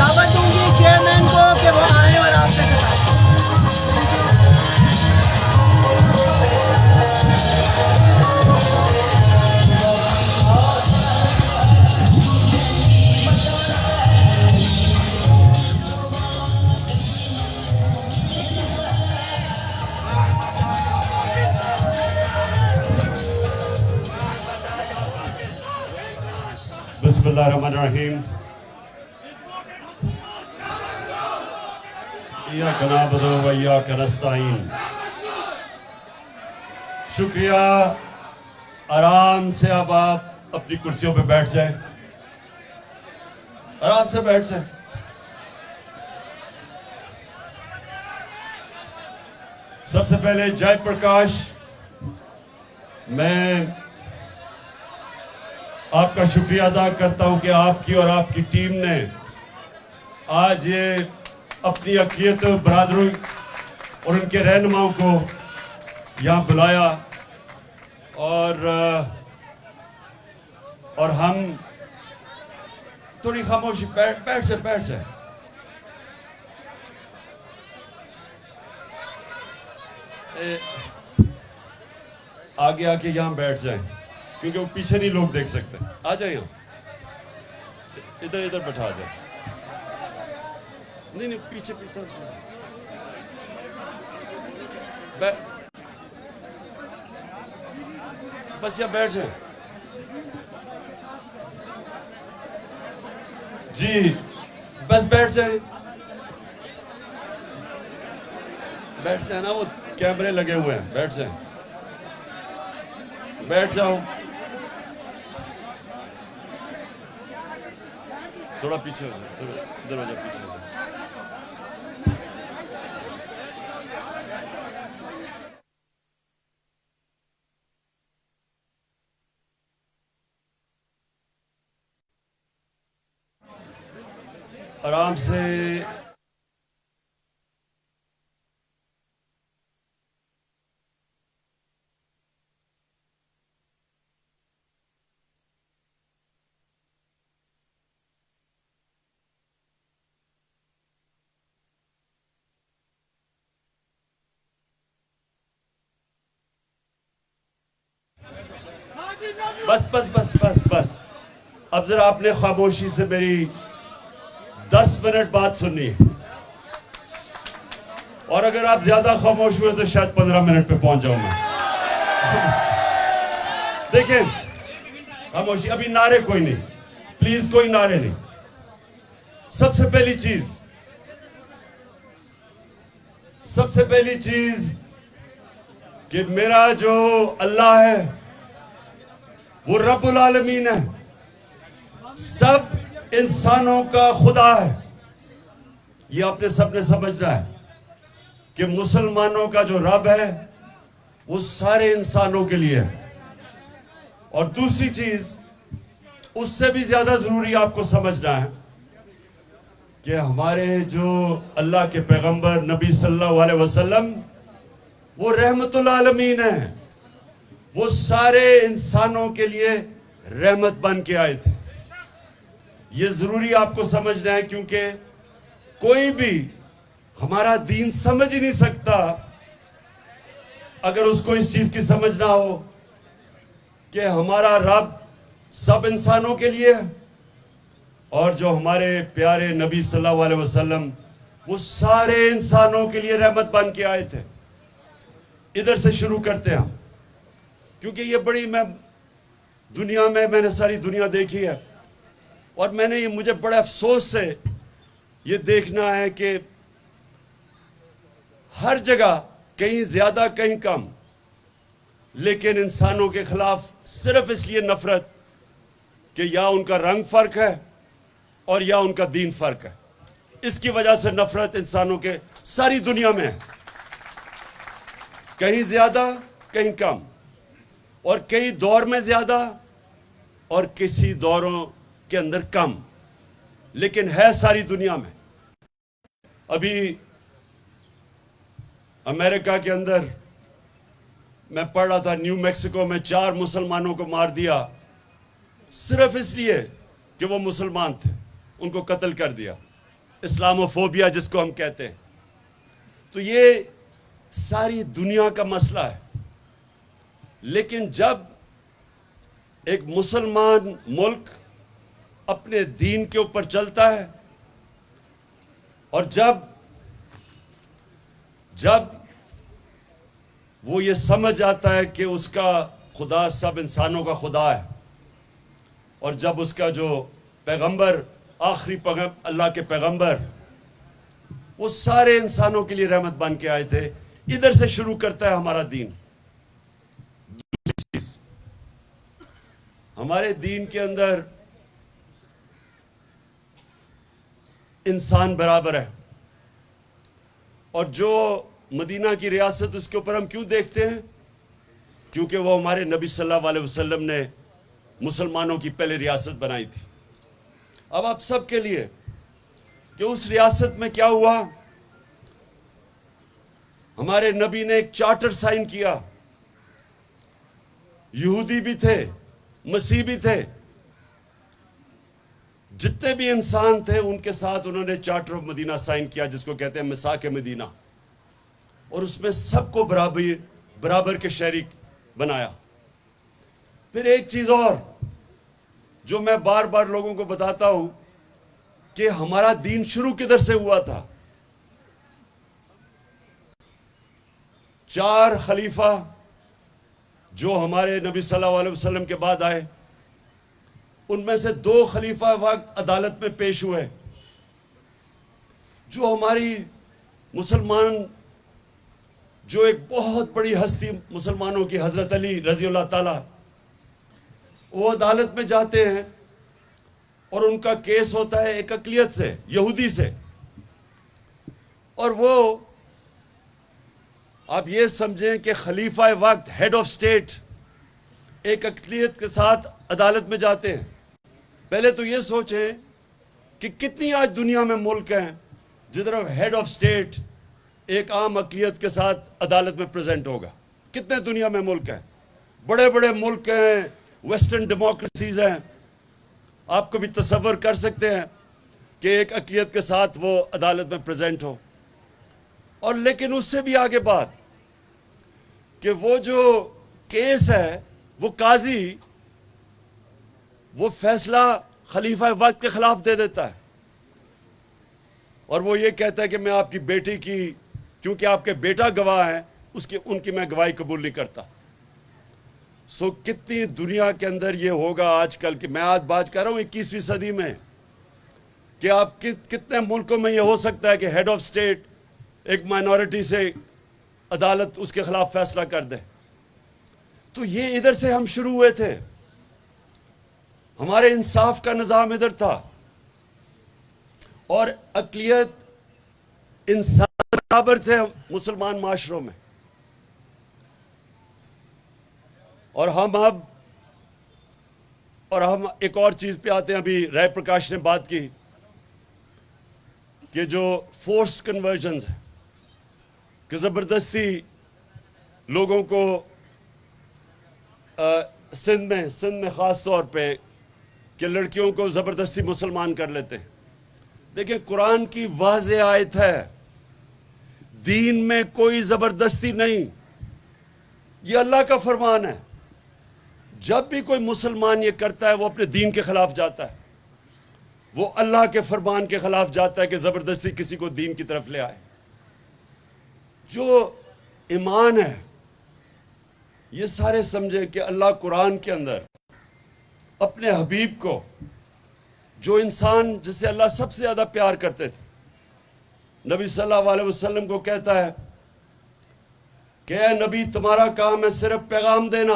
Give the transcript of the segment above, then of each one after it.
دعوت دوں گی چیئرمین کو کہ وہ آئیں اور آپ سے خطاب بسم اللہ الرحمن الرحیم ایاک نعبد و ایاک نستعین. شکریہ. آرام سے اب آپ اپنی کرسیوں پہ بیٹھ جائیں. آرام سے بیٹھ جائیں. سب سے پہلے جے پرکاش، میں آپ کا شکریہ ادا کرتا ہوں کہ آپ کی اور آپ کی ٹیم نے آج یہ اپنی عقیدت برادروں اور ان کے رہنماؤں کو یہاں بلایا اور ہم تھوڑی خاموشی بیٹھ جائیں. آگے آ کے یہاں بیٹھ جائیں کیونکہ وہ پیچھے نہیں لوگ دیکھ سکتے. آ جائیں یہاں ادھر بٹھا جائیں. نہیں پیچھے بس یہاں بیٹھ جائیں. جی بس بیٹھ جائیں نا، وہ کیمرے لگے ہوئے ہیں. بیٹھ جاؤ. تھوڑا پیچھے ہو جائے، دروازہ پیچھے ہو جائے. آرام سے. بس اب ذرا آپ نے خاموشی سے میری 10 منٹ بات سننی ہے، اور اگر آپ زیادہ خاموش ہوئے تو شاید 15 منٹ پہ پہنچ جاؤں میں. دیکھیں خاموشی. ابھی نعرے کوئی نہیں، پلیز کوئی نعرے نہیں. سب سے پہلی چیز کہ میرا جو اللہ ہے وہ رب العالمین ہے، سب انسانوں کا خدا ہے. یہ آپ نے سب نے سمجھنا ہے کہ مسلمانوں کا جو رب ہے وہ سارے انسانوں کے لیے ہے. اور دوسری چیز اس سے بھی زیادہ ضروری آپ کو سمجھنا ہے کہ ہمارے جو اللہ کے پیغمبر نبی صلی اللہ علیہ وسلم وہ رحمت العالمین ہیں. وہ سارے انسانوں کے لیے رحمت بن کے آئے تھے. یہ ضروری آپ کو سمجھنا ہے کیونکہ کوئی بھی ہمارا دین سمجھ ہی نہیں سکتا اگر اس کو اس چیز کی سمجھ نہ ہو کہ ہمارا رب سب انسانوں کے لیے ہے، اور جو ہمارے پیارے نبی صلی اللہ علیہ وسلم وہ سارے انسانوں کے لیے رحمت بن کے آئے تھے. ادھر سے شروع کرتے ہیں کیونکہ یہ بڑی میں نے ساری دنیا دیکھی ہے، اور میں نے مجھے بڑے افسوس سے یہ دیکھنا ہے کہ ہر جگہ کہیں زیادہ کہیں کم، لیکن انسانوں کے خلاف صرف اس لیے نفرت کہ یا ان کا رنگ فرق ہے اور یا ان کا دین فرق ہے. اس کی وجہ سے نفرت انسانوں کے ساری دنیا میں ہے، کہیں زیادہ کہیں کم، اور کئی دور میں زیادہ اور کسی دوروں کے اندر کم، لیکن ہے ساری دنیا میں. ابھی امریکہ کے اندر میں پڑھ رہا تھا، نیو میکسیکو میں 4 مسلمانوں کو مار دیا صرف اس لیے کہ وہ مسلمان تھے، ان کو قتل کر دیا. اسلاموفوبیا جس کو ہم کہتے ہیں. تو یہ ساری دنیا کا مسئلہ ہے. لیکن جب ایک مسلمان ملک اپنے دین کے اوپر چلتا ہے اور جب وہ یہ سمجھ آتا ہے کہ اس کا خدا سب انسانوں کا خدا ہے، اور جب اس کا جو پیغمبر آخری اللہ کے پیغمبر وہ سارے انسانوں کے لیے رحمت بن کے آئے تھے، ادھر سے شروع کرتا ہے ہمارا دین. دوسری چیز، ہمارے دین کے اندر انسان برابر ہے. اور جو مدینہ کی ریاست، اس کے اوپر ہم کیوں دیکھتے ہیں؟ کیونکہ وہ ہمارے نبی صلی اللہ علیہ وسلم نے مسلمانوں کی پہلے ریاست بنائی تھی. اب آپ سب کے لیے کہ اس ریاست میں کیا ہوا، ہمارے نبی نے ایک چارٹر سائن کیا. یہودی بھی تھے، مسیح بھی تھے، جتنے بھی انسان تھے ان کے ساتھ انہوں نے چارٹر آف مدینہ سائن کیا، جس کو کہتے ہیں میثاق مدینہ. اور اس میں سب کو برابر کے شریک بنایا. پھر ایک چیز اور جو میں بار بار لوگوں کو بتاتا ہوں کہ ہمارا دین شروع کدھر سے ہوا تھا. 4 خلیفہ جو ہمارے نبی صلی اللہ علیہ وسلم کے بعد آئے، ان میں سے 2 خلیفہ وقت عدالت میں پیش ہوئے. جو ہماری مسلمان، جو ایک بہت بڑی ہستی مسلمانوں کی، حضرت علی رضی اللہ تعالی، وہ عدالت میں جاتے ہیں اور ان کا کیس ہوتا ہے ایک اقلیت سے، یہودی سے. اور وہ آپ یہ سمجھیں کہ خلیفہ وقت، ہیڈ آف سٹیٹ، ایک اقلیت کے ساتھ عدالت میں جاتے ہیں. پہلے تو یہ سوچیں کہ کتنی آج دنیا میں ملک ہیں جدھر ہیڈ آف سٹیٹ ایک عام اقلیت کے ساتھ عدالت میں پریزنٹ ہوگا. کتنے دنیا میں ملک ہیں، بڑے بڑے ملک ہیں، ویسٹرن ڈیموکریسیز ہیں. آپ کو بھی تصور کر سکتے ہیں کہ ایک اقلیت کے ساتھ وہ عدالت میں پریزنٹ ہو. اور لیکن اس سے بھی آگے بات کہ وہ جو کیس ہے، وہ قاضی وہ فیصلہ خلیفہ وقت کے خلاف دے دیتا ہے. اور وہ یہ کہتا ہے کہ میں آپ کی بیٹی کی، کیونکہ آپ کے بیٹا گواہ ہیں، ان کی میں گواہی قبول نہیں کرتا. کتنی دنیا کے اندر یہ ہوگا آج کل، کہ میں آج بات کر رہا ہوں 21ویں صدی میں، کہ آپ کتنے ملکوں میں یہ ہو سکتا ہے کہ ہیڈ آف سٹیٹ ایک مائنورٹی سے عدالت اس کے خلاف فیصلہ کر دے. تو یہ ادھر سے ہم شروع ہوئے تھے. ہمارے انصاف کا نظام ادھر تھا، اور اقلیت انسان برابر تھے مسلمان معاشروں میں. اور ہم ایک اور چیز پہ آتے ہیں. ابھی رائے پرکاش نے بات کی کہ جو فورسڈ کنورژنز ہیں، کہ زبردستی لوگوں کو سندھ میں خاص طور پہ کہ لڑکیوں کو زبردستی مسلمان کر لیتے ہیں. دیکھیں، قرآن کی واضح آیت ہے، دین میں کوئی زبردستی نہیں. یہ اللہ کا فرمان ہے. جب بھی کوئی مسلمان یہ کرتا ہے وہ اپنے دین کے خلاف جاتا ہے، وہ اللہ کے فرمان کے خلاف جاتا ہے کہ زبردستی کسی کو دین کی طرف لے آئے. جو ایمان ہے، یہ سارے سمجھے کہ اللہ قرآن کے اندر اپنے حبیب کو، جو انسان جس سے اللہ سب سے زیادہ پیار کرتے تھے، نبی صلی اللہ علیہ وسلم کو کہتا ہے کہ اے نبی، تمہارا کام ہے صرف پیغام دینا.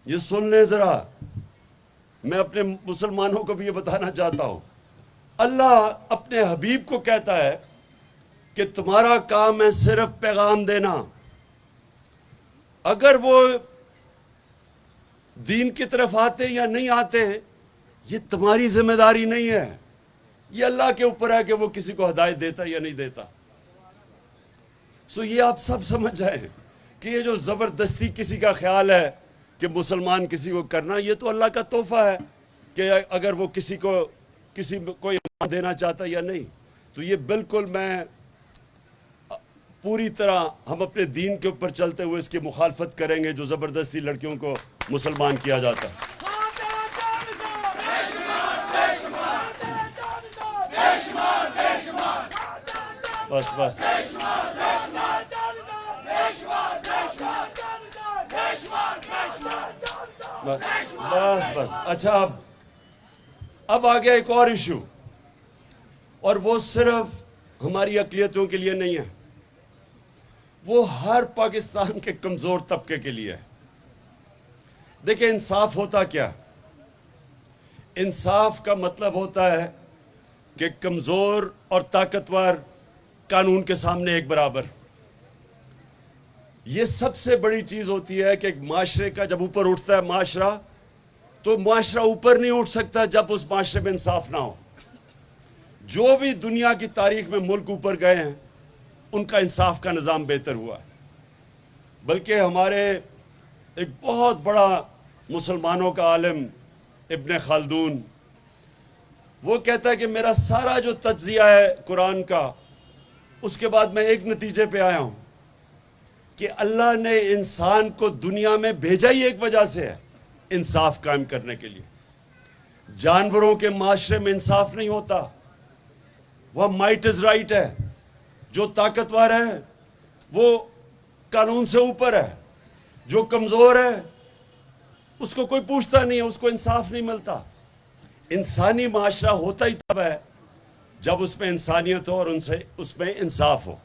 یہ سن لیں ذرا، میں اپنے مسلمانوں کو بھی یہ بتانا چاہتا ہوں. اللہ اپنے حبیب کو کہتا ہے کہ تمہارا کام ہے صرف پیغام دینا. اگر وہ دین کی طرف آتے یا نہیں آتے، یہ تمہاری ذمہ داری نہیں ہے. یہ اللہ کے اوپر ہے کہ وہ کسی کو ہدایت دیتا یا نہیں دیتا. یہ آپ سب سمجھ جائیں کہ یہ جو زبردستی کسی کا خیال ہے کہ مسلمان کسی کو کرنا، یہ تو اللہ کا تحفہ ہے کہ اگر وہ کسی کو دینا چاہتا یا نہیں. تو یہ بالکل میں پوری طرح ہم اپنے دین کے اوپر چلتے ہوئے اس کی مخالفت کریں گے جو زبردستی لڑکیوں کو مسلمان کیا جاتا ہے. بس بس بس بس اچھا اب آ گیا ایک اور ایشو, اور وہ صرف ہماری اقلیتوں کے لیے نہیں ہے, وہ ہر پاکستان کے کمزور طبقے کے لیے ہے. دیکھیں انصاف ہوتا کیا؟ انصاف کا مطلب ہوتا ہے کہ کمزور اور طاقتور قانون کے سامنے ایک برابر. یہ سب سے بڑی چیز ہوتی ہے کہ ایک معاشرے کا جب اوپر اٹھتا ہے معاشرہ, تو معاشرہ اوپر نہیں اٹھ سکتا جب اس معاشرے میں انصاف نہ ہو. جو بھی دنیا کی تاریخ میں ملک اوپر گئے ہیں ان کا انصاف کا نظام بہتر ہوا ہے. بلکہ ہمارے ایک بہت بڑا مسلمانوں کا عالم ابن خلدون, وہ کہتا ہے کہ میرا سارا جو تجزیہ ہے قرآن کا, اس کے بعد میں ایک نتیجے پہ آیا ہوں کہ اللہ نے انسان کو دنیا میں بھیجا ہی ایک وجہ سے ہے, انصاف قائم کرنے کے لیے. جانوروں کے معاشرے میں انصاف نہیں ہوتا, وہ مائٹ از رائٹ ہے, جو طاقتور ہے وہ قانون سے اوپر ہے, جو کمزور ہے اس کو کوئی پوچھتا نہیں ہے, اس کو انصاف نہیں ملتا. انسانی معاشرہ ہوتا ہی تب ہے جب اس میں انسانیت ہو اور اس میں انصاف ہو.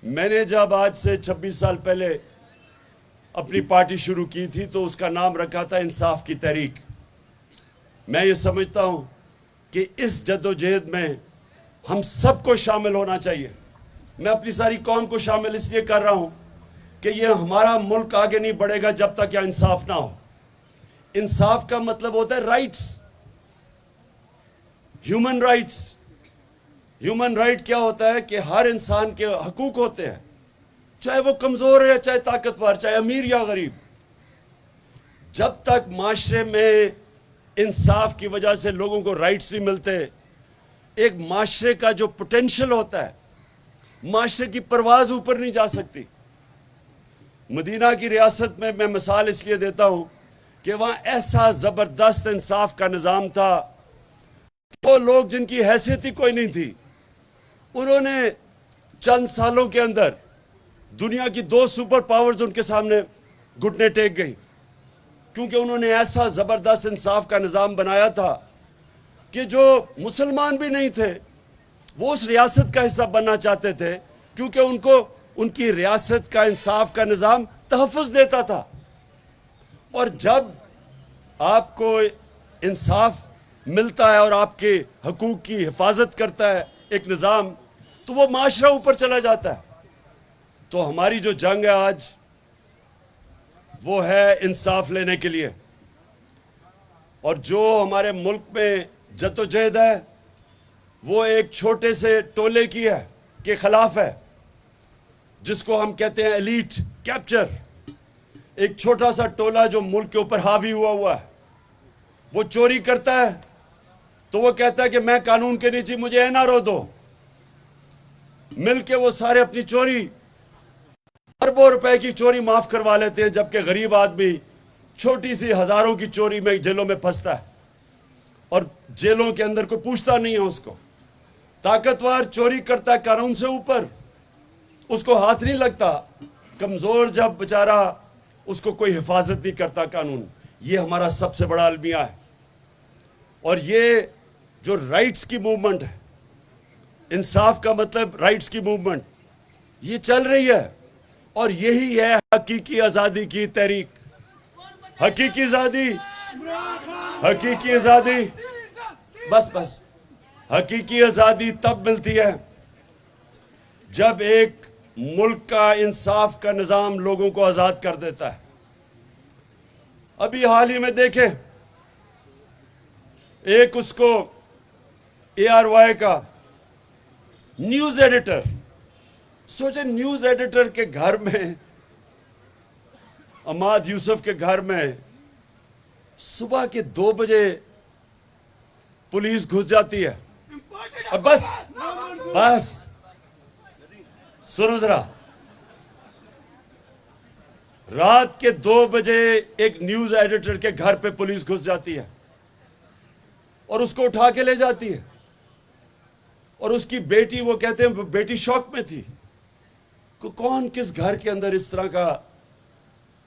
میں نے جب آج سے 26 سال پہلے اپنی پارٹی شروع کی تھی تو اس کا نام رکھا تھا انصاف کی تحریک. میں یہ سمجھتا ہوں کہ اس جدوجہد میں ہم سب کو شامل ہونا چاہیے. میں اپنی ساری قوم کو شامل اس لیے کر رہا ہوں کہ یہ ہمارا ملک آگے نہیں بڑھے گا جب تک یہ انصاف نہ ہو. انصاف کا مطلب ہوتا ہے rights, human rights. Human right کیا ہوتا ہے کہ ہر انسان کے حقوق ہوتے ہیں, چاہے وہ کمزور ہے چاہے طاقتور, چاہے امیر یا غریب. جب تک معاشرے میں انصاف کی وجہ سے لوگوں کو رائٹس نہیں ملتے, ایک معاشرے کا جو پوٹینشل ہوتا ہے, معاشرے کی پرواز اوپر نہیں جا سکتی. مدینہ کی ریاست میں مثال اس لیے دیتا ہوں کہ وہاں ایسا زبردست انصاف کا نظام تھا, وہ لوگ جن کی حیثیت ہی کوئی نہیں تھی, انہوں نے چند سالوں کے اندر دنیا کی 2 سپر پاورز ان کے سامنے گھٹنے ٹیک گئی, کیونکہ انہوں نے ایسا زبردست انصاف کا نظام بنایا تھا کہ جو مسلمان بھی نہیں تھے وہ اس ریاست کا حصہ بننا چاہتے تھے, کیونکہ ان کو ان کی ریاست کا انصاف کا نظام تحفظ دیتا تھا. اور جب آپ کو انصاف ملتا ہے اور آپ کے حقوق کی حفاظت کرتا ہے ایک نظام, تو وہ معاشرہ اوپر چلا جاتا ہے. تو ہماری جو جنگ ہے آج وہ ہے انصاف لینے کے لیے, اور جو ہمارے ملک میں جدوجہد ہے وہ ایک چھوٹے سے ٹولے کی ہے کے خلاف ہے, جس کو ہم کہتے ہیں ایلیٹ کیپچر. ایک چھوٹا سا ٹولہ جو ملک کے اوپر حاوی ہوا ہے, وہ چوری کرتا ہے تو وہ کہتا ہے کہ میں قانون کے نیچے, مجھے NRO دو. مل کے وہ سارے اپنی چوری, اربوں روپے کی چوری معاف کروا لیتے ہیں, جبکہ غریب آدمی چھوٹی سی ہزاروں کی چوری میں جیلوں میں پھنستا ہے اور جیلوں کے اندر کوئی پوچھتا نہیں ہے اس کو. طاقتور چوری کرتا ہے قانون سے اوپر, اس کو ہاتھ نہیں لگتا. کمزور جب بیچارہ, اس کو کوئی حفاظت نہیں کرتا قانون. یہ ہمارا سب سے بڑا المیہ ہے. اور یہ جو رائٹس کی موومنٹ ہے, انصاف کا مطلب رائٹس کی موومنٹ, یہ چل رہی ہے, اور یہی ہے حقیقی آزادی کی تحریک. حقیقی آزادی, حقیقی آزادی, بس حقیقی آزادی تب ملتی ہے جب ایک ملک کا انصاف کا نظام لوگوں کو آزاد کر دیتا ہے. ابھی حال ہی میں دیکھیں, ایک اس کو ARY کا نیوز ایڈیٹر, سوچیں نیوز ایڈیٹر کے گھر میں, عماد یوسف کے گھر میں صبح کے 2 بجے پولیس گھس جاتی ہے اب بس سنو ذرا. رات کے 2 بجے ایک نیوز ایڈیٹر کے گھر پہ پولیس گھس جاتی ہے اور اس کو اٹھا کے لے جاتی ہے, اور اس کی بیٹی, وہ کہتے ہیں بیٹی شوق میں تھی. کون کس گھر کے اندر اس طرح کا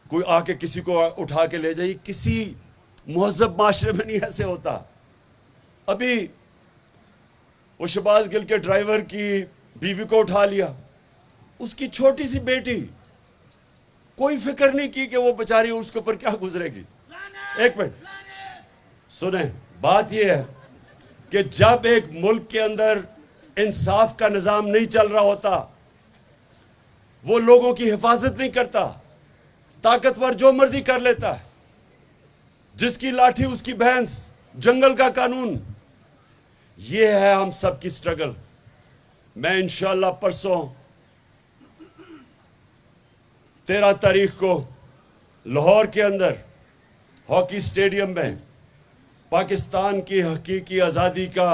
کوئی آ کے کسی کو اٹھا کے لے جائے؟ کسی مہذب معاشرے میں نہیں ایسے ہوتا. ابھی وہ شہباز گل کے ڈرائیور کی بیوی کو اٹھا لیا, اس کی چھوٹی سی بیٹی, کوئی فکر نہیں کی کہ وہ بیچاری اس کے اوپر کیا گزرے گی. ایک منٹ سنیں, بات یہ ہے کہ جب ایک ملک کے اندر انصاف کا نظام نہیں چل رہا ہوتا, وہ لوگوں کی حفاظت نہیں کرتا, طاقتور جو مرضی کر لیتا ہے, جس کی لاٹھی اس کی بھینس, جنگل کا قانون. یہ ہے ہم سب کی سٹرگل. میں انشاءاللہ پرسوں 13 تاریخ کو لاہور کے اندر ہاکی سٹیڈیم میں پاکستان کی حقیقی آزادی کا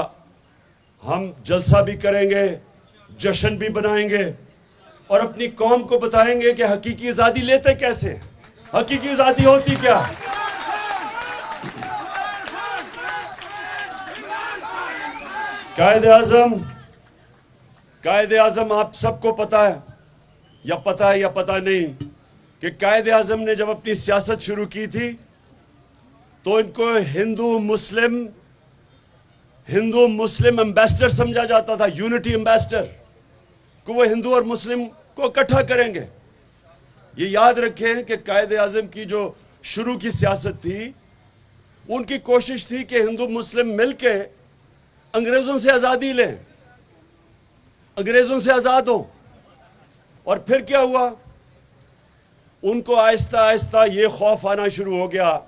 ہم جلسہ بھی کریں گے, جشن بھی بنائیں گے, اور اپنی قوم کو بتائیں گے کہ حقیقی آزادی لیتے کیسے, حقیقی آزادی ہوتی کیا. قائد اعظم آپ سب کو پتا ہے یا پتا نہیں کہ قائد اعظم نے جب اپنی سیاست شروع کی تھی تو ان کو ہندو مسلم امبیسڈر سمجھا جاتا تھا, یونٹی امبیسڈر, کہ وہ ہندو اور مسلم کو اکٹھا کریں گے. یہ یاد رکھیں کہ قائد اعظم کی جو شروع کی سیاست تھی, ان کی کوشش تھی کہ ہندو مسلم مل کے انگریزوں سے آزادی لیں, انگریزوں سے آزاد ہوں. اور پھر کیا ہوا, ان کو آہستہ آہستہ یہ خوف آنا شروع ہو گیا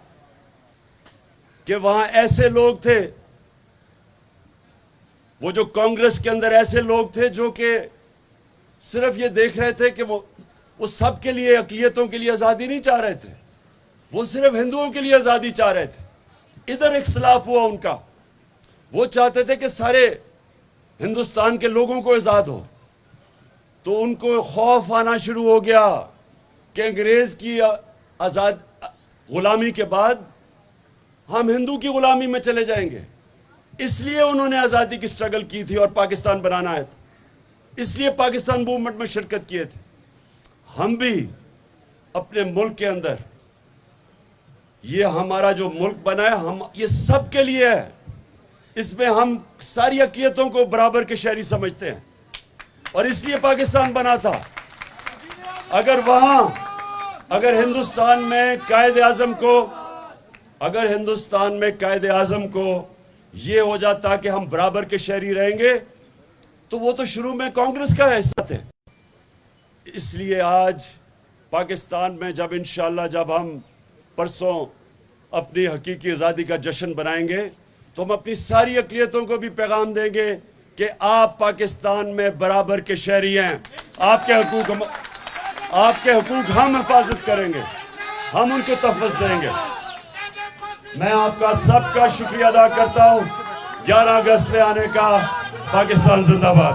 کہ وہاں ایسے لوگ تھے, وہ جو کانگریس کے اندر ایسے لوگ تھے جو کہ صرف یہ دیکھ رہے تھے کہ وہ سب کے لیے, اقلیتوں کے لیے آزادی نہیں چاہ رہے تھے, وہ صرف ہندوؤں کے لیے آزادی چاہ رہے تھے. ادھر اختلاف ہوا ان کا, وہ چاہتے تھے کہ سارے ہندوستان کے لوگوں کو آزاد ہو. تو ان کو خوف آنا شروع ہو گیا کہ انگریز کی غلامی کے بعد ہم ہندو کی غلامی میں چلے جائیں گے. اس لیے انہوں نے آزادی کی سٹرگل کی تھی اور پاکستان بنانا ہے تھا, اس لیے پاکستان موومنٹ میں شرکت کیے تھے. ہم بھی اپنے ملک کے اندر, یہ ہمارا جو ملک بنا ہے, ہم یہ سب کے لیے ہے. اس میں ہم ساری اقلیتوں کو برابر کے شہری سمجھتے ہیں, اور اس لیے پاکستان بنا تھا. اگر ہندوستان میں قائد اعظم کو یہ ہو جاتا کہ ہم برابر کے شہری رہیں گے, تو وہ تو شروع میں کانگریس کا حصہ تھے. اس لیے آج پاکستان میں جب ہم پرسوں اپنی حقیقی آزادی کا جشن بنائیں گے, تو ہم اپنی ساری اقلیتوں کو بھی پیغام دیں گے کہ آپ پاکستان میں برابر کے شہری ہیں. آپ کے حقوق ہم حفاظت کریں گے, ہم ان کو تحفظ دیں گے. میں آپ کا سب کا شکریہ ادا کرتا ہوں. 11 اگست میں آنے کا. پاکستان زندہ باد.